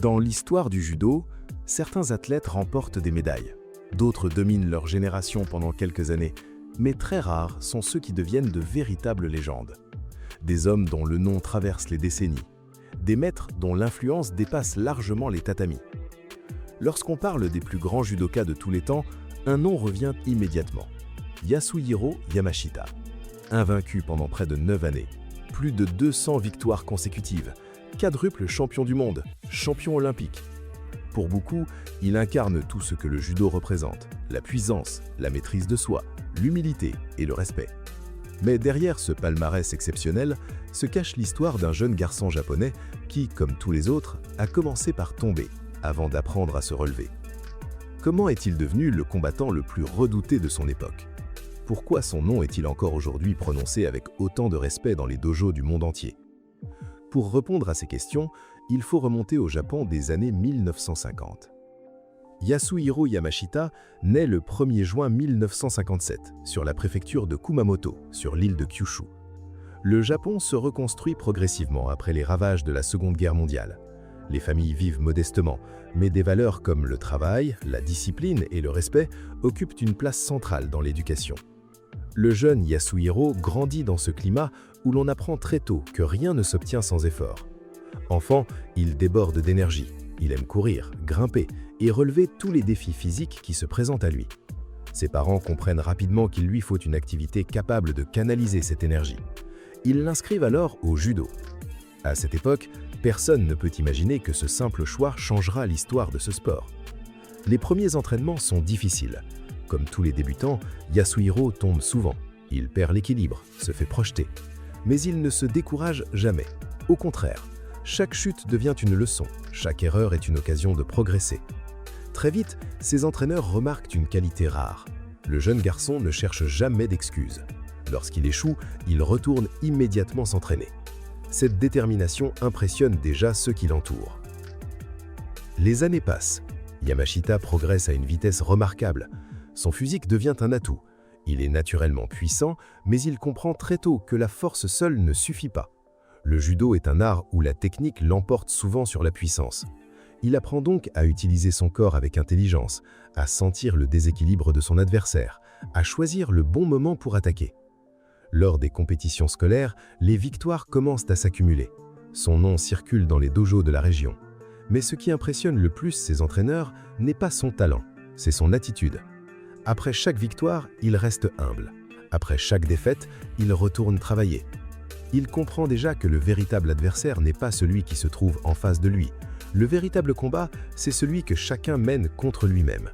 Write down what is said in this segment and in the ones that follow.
Dans l'histoire du judo, certains athlètes remportent des médailles. D'autres dominent leur génération pendant quelques années, mais très rares sont ceux qui deviennent de véritables légendes. Des hommes dont le nom traverse les décennies. Des maîtres dont l'influence dépasse largement les tatamis. Lorsqu'on parle des plus grands judokas de tous les temps, un nom revient immédiatement. Yasuhiro Yamashita. Invaincu pendant près de 9 années. Plus de 200 victoires consécutives. Quadruple champion du monde, champion olympique. Pour beaucoup, il incarne tout ce que le judo représente, la puissance, la maîtrise de soi, l'humilité et le respect. Mais derrière ce palmarès exceptionnel se cache l'histoire d'un jeune garçon japonais qui, comme tous les autres, a commencé par tomber avant d'apprendre à se relever. Comment est-il devenu le combattant le plus redouté de son époque? Pourquoi son nom est-il encore aujourd'hui prononcé avec autant de respect dans les dojos du monde entier? Pour répondre à ces questions, il faut remonter au Japon des années 1950. Yasuhiro Yamashita naît le 1er juin 1957 sur la préfecture de Kumamoto, sur l'île de Kyushu. Le Japon se reconstruit progressivement après les ravages de la Seconde Guerre mondiale. Les familles vivent modestement, mais des valeurs comme le travail, la discipline et le respect occupent une place centrale dans l'éducation. Le jeune Yasuhiro grandit dans ce climat où l'on apprend très tôt que rien ne s'obtient sans effort. Enfant, il déborde d'énergie. Il aime courir, grimper et relever tous les défis physiques qui se présentent à lui. Ses parents comprennent rapidement qu'il lui faut une activité capable de canaliser cette énergie. Ils l'inscrivent alors au judo. À cette époque, personne ne peut imaginer que ce simple choix changera l'histoire de ce sport. Les premiers entraînements sont difficiles. Comme tous les débutants, Yasuhiro tombe souvent. Il perd l'équilibre, se fait projeter. Mais il ne se décourage jamais. Au contraire, chaque chute devient une leçon, chaque erreur est une occasion de progresser. Très vite, ses entraîneurs remarquent une qualité rare. Le jeune garçon ne cherche jamais d'excuses. Lorsqu'il échoue, il retourne immédiatement s'entraîner. Cette détermination impressionne déjà ceux qui l'entourent. Les années passent. Yamashita progresse à une vitesse remarquable. Son physique devient un atout. Il est naturellement puissant, mais il comprend très tôt que la force seule ne suffit pas. Le judo est un art où la technique l'emporte souvent sur la puissance. Il apprend donc à utiliser son corps avec intelligence, à sentir le déséquilibre de son adversaire, à choisir le bon moment pour attaquer. Lors des compétitions scolaires, les victoires commencent à s'accumuler. Son nom circule dans les dojos de la région. Mais ce qui impressionne le plus ses entraîneurs n'est pas son talent, c'est son attitude. Après chaque victoire, il reste humble. Après chaque défaite, il retourne travailler. Il comprend déjà que le véritable adversaire n'est pas celui qui se trouve en face de lui. Le véritable combat, c'est celui que chacun mène contre lui-même.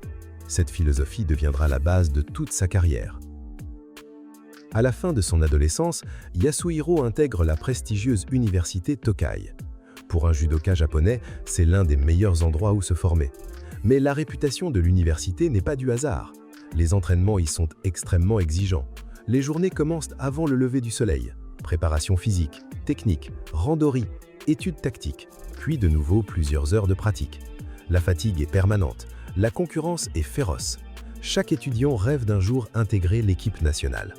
Cette philosophie deviendra la base de toute sa carrière. À la fin de son adolescence, Yasuhiro intègre la prestigieuse université Tokai. Pour un judoka japonais, c'est l'un des meilleurs endroits où se former. Mais la réputation de l'université n'est pas du hasard. Les entraînements y sont extrêmement exigeants. Les journées commencent avant le lever du soleil. Préparation physique, technique, randori, études tactiques, puis de nouveau plusieurs heures de pratique. La fatigue est permanente, la concurrence est féroce. Chaque étudiant rêve d'un jour intégrer l'équipe nationale.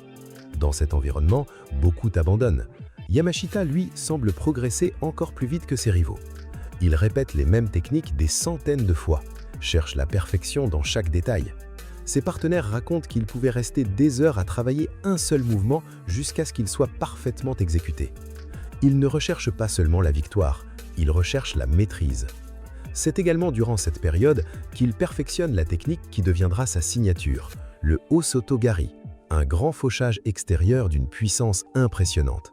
Dans cet environnement, beaucoup abandonnent. Yamashita, lui, semble progresser encore plus vite que ses rivaux. Il répète les mêmes techniques des centaines de fois, cherche la perfection dans chaque détail. Ses partenaires racontent qu'il pouvait rester des heures à travailler un seul mouvement jusqu'à ce qu'il soit parfaitement exécuté. Il ne recherche pas seulement la victoire, il recherche la maîtrise. C'est également durant cette période qu'il perfectionne la technique qui deviendra sa signature, le Hosoto-gari, un grand fauchage extérieur d'une puissance impressionnante.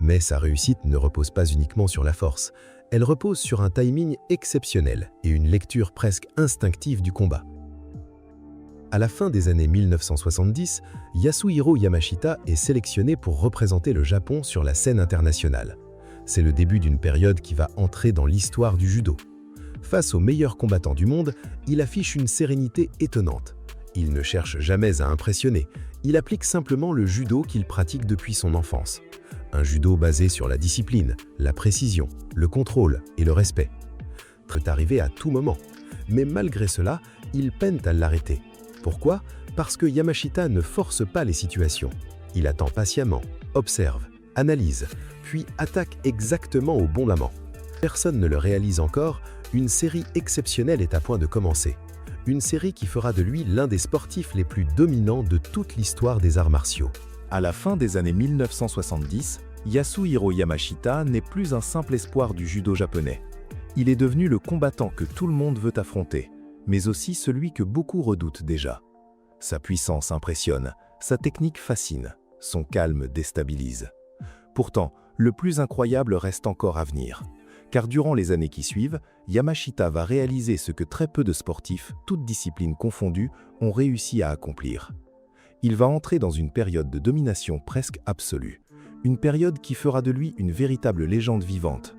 Mais sa réussite ne repose pas uniquement sur la force, elle repose sur un timing exceptionnel et une lecture presque instinctive du combat. À la fin des années 1970, Yasuhiro Yamashita est sélectionné pour représenter le Japon sur la scène internationale. C'est le début d'une période qui va entrer dans l'histoire du judo. Face aux meilleurs combattants du monde, il affiche une sérénité étonnante. Il ne cherche jamais à impressionner, il applique simplement le judo qu'il pratique depuis son enfance. Un judo basé sur la discipline, la précision, le contrôle et le respect. Peut arriver à tout moment, mais malgré cela, il peine à l'arrêter. Pourquoi? Parce que Yamashita ne force pas les situations. Il attend patiemment, observe, analyse, puis attaque exactement au bon moment. Personne ne le réalise encore, une série exceptionnelle est à point de commencer. Une série qui fera de lui l'un des sportifs les plus dominants de toute l'histoire des arts martiaux. À la fin des années 1970, Yasuhiro Yamashita n'est plus un simple espoir du judo japonais. Il est devenu le combattant que tout le monde veut affronter, mais aussi celui que beaucoup redoutent déjà. Sa puissance impressionne, sa technique fascine, son calme déstabilise. Pourtant, le plus incroyable reste encore à venir. Car durant les années qui suivent, Yamashita va réaliser ce que très peu de sportifs, toutes disciplines confondues, ont réussi à accomplir. Il va entrer dans une période de domination presque absolue, une période qui fera de lui une véritable légende vivante.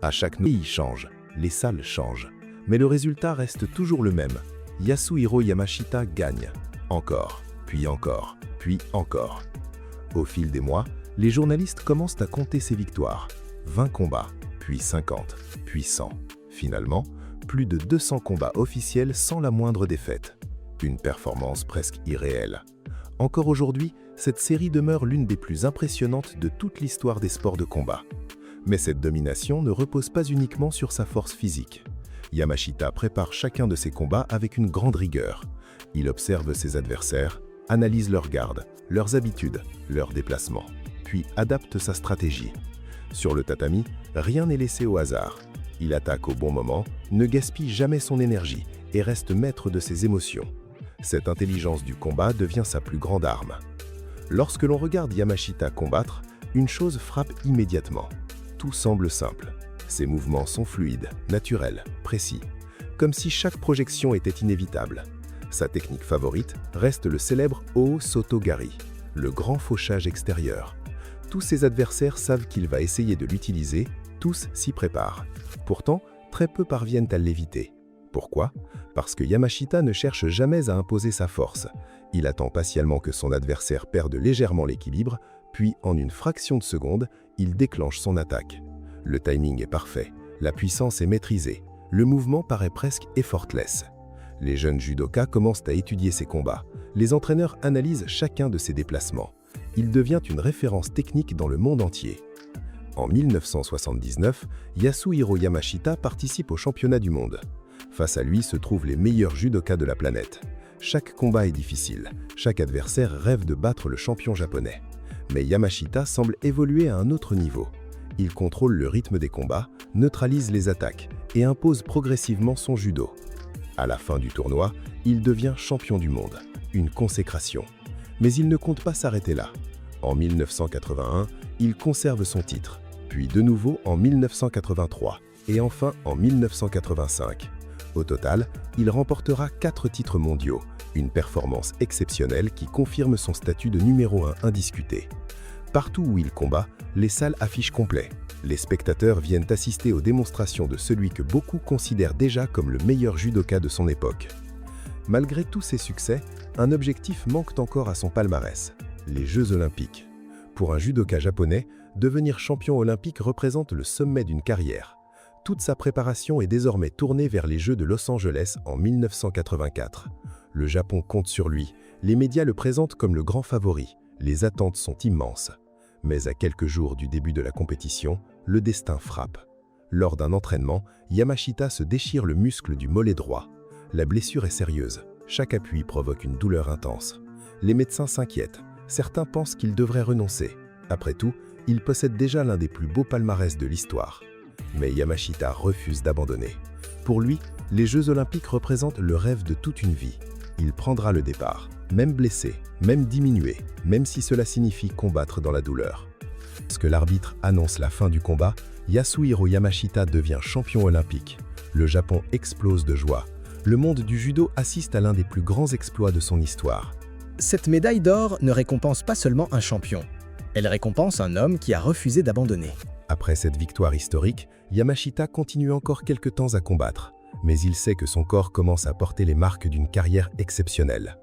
À chaque pays change, les salles changent, mais le résultat reste toujours le même. Yasuhiro Yamashita gagne. Encore, puis encore, puis encore. Au fil des mois, les journalistes commencent à compter ses victoires. 20 combats, puis 50, puis 100. Finalement, plus de 200 combats officiels sans la moindre défaite. Une performance presque irréelle. Encore aujourd'hui, cette série demeure l'une des plus impressionnantes de toute l'histoire des sports de combat. Mais cette domination ne repose pas uniquement sur sa force physique. Yamashita prépare chacun de ses combats avec une grande rigueur. Il observe ses adversaires, analyse leurs gardes, leurs habitudes, leurs déplacements, puis adapte sa stratégie. Sur le tatami, rien n'est laissé au hasard. Il attaque au bon moment, ne gaspille jamais son énergie et reste maître de ses émotions. Cette intelligence du combat devient sa plus grande arme. Lorsque l'on regarde Yamashita combattre, une chose frappe immédiatement. Tout semble simple. Ses mouvements sont fluides, naturels, précis, comme si chaque projection était inévitable. Sa technique favorite reste le célèbre O Sotogari, le grand fauchage extérieur. Tous ses adversaires savent qu'il va essayer de l'utiliser, tous s'y préparent. Pourtant, très peu parviennent à l'éviter. Pourquoi? Parce que Yamashita ne cherche jamais à imposer sa force. Il attend patiemment que son adversaire perde légèrement l'équilibre, puis en une fraction de seconde, il déclenche son attaque. Le timing est parfait, la puissance est maîtrisée, le mouvement paraît presque effortless. Les jeunes judokas commencent à étudier ses combats. Les entraîneurs analysent chacun de ses déplacements. Il devient une référence technique dans le monde entier. En 1979, Yasuhiro Yamashita participe au championnat du monde. Face à lui se trouvent les meilleurs judokas de la planète. Chaque combat est difficile, chaque adversaire rêve de battre le champion japonais. Mais Yamashita semble évoluer à un autre niveau. Il contrôle le rythme des combats, neutralise les attaques et impose progressivement son judo. À la fin du tournoi, il devient champion du monde, une consécration. Mais il ne compte pas s'arrêter là. En 1981, il conserve son titre, puis de nouveau en 1983 et enfin en 1985. Au total, il remportera 4 titres mondiaux, une performance exceptionnelle qui confirme son statut de numéro 1 indiscuté. Partout où il combat, les salles affichent complet. Les spectateurs viennent assister aux démonstrations de celui que beaucoup considèrent déjà comme le meilleur judoka de son époque. Malgré tous ses succès, un objectif manque encore à son palmarès, les Jeux Olympiques. Pour un judoka japonais, devenir champion olympique représente le sommet d'une carrière. Toute sa préparation est désormais tournée vers les Jeux de Los Angeles en 1984. Le Japon compte sur lui, les médias le présentent comme le grand favori, les attentes sont immenses. Mais à quelques jours du début de la compétition, le destin frappe. Lors d'un entraînement, Yamashita se déchire le muscle du mollet droit. La blessure est sérieuse, chaque appui provoque une douleur intense. Les médecins s'inquiètent, certains pensent qu'il devrait renoncer. Après tout, il possède déjà l'un des plus beaux palmarès de l'histoire. Mais Yamashita refuse d'abandonner. Pour lui, les Jeux Olympiques représentent le rêve de toute une vie. Il prendra le départ, même blessé, même diminué, même si cela signifie combattre dans la douleur. Lorsque l'arbitre annonce la fin du combat, Yasuhiro Yamashita devient champion olympique. Le Japon explose de joie. Le monde du judo assiste à l'un des plus grands exploits de son histoire. Cette médaille d'or ne récompense pas seulement un champion. Elle récompense un homme qui a refusé d'abandonner. Après cette victoire historique, Yamashita continue encore quelques temps à combattre. mais il sait que son corps commence à porter les marques d'une carrière exceptionnelle.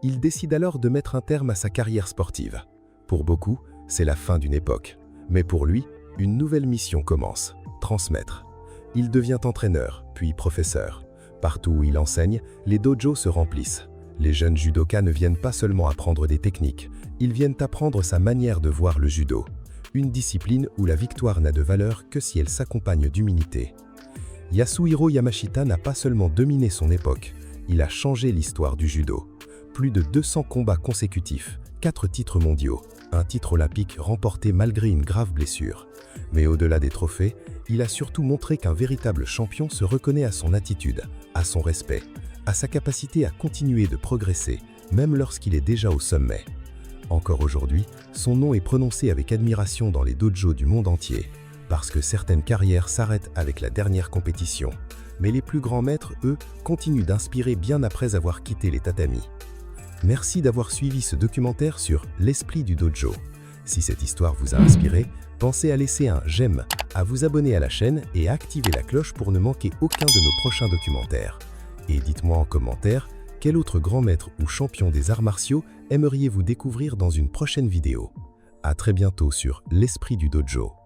Il décide alors de mettre un terme à sa carrière sportive. Pour beaucoup, c'est la fin d'une époque. Mais pour lui, une nouvelle mission commence, transmettre. Il devient entraîneur, puis professeur. Partout où il enseigne, les dojos se remplissent. Les jeunes judokas ne viennent pas seulement apprendre des techniques, ils viennent apprendre sa manière de voir le judo. Une discipline où la victoire n'a de valeur que si elle s'accompagne d'humilité. Yasuhiro Yamashita n'a pas seulement dominé son époque, il a changé l'histoire du judo. Plus de 200 combats consécutifs, 4 titres mondiaux, un titre olympique remporté malgré une grave blessure. Mais au-delà des trophées, il a surtout montré qu'un véritable champion se reconnaît à son attitude, à son respect, à sa capacité à continuer de progresser, même lorsqu'il est déjà au sommet. Encore aujourd'hui, son nom est prononcé avec admiration dans les dojos du monde entier, parce que certaines carrières s'arrêtent avec la dernière compétition. Mais les plus grands maîtres, eux, continuent d'inspirer bien après avoir quitté les tatamis. Merci d'avoir suivi ce documentaire sur l'esprit du dojo. Si cette histoire vous a inspiré, pensez à laisser un j'aime, à vous abonner à la chaîne et à activer la cloche pour ne manquer aucun de nos prochains documentaires. Et dites-moi en commentaire, quel autre grand maître ou champion des arts martiaux aimeriez-vous découvrir dans une prochaine vidéo? À très bientôt sur l'esprit du dojo.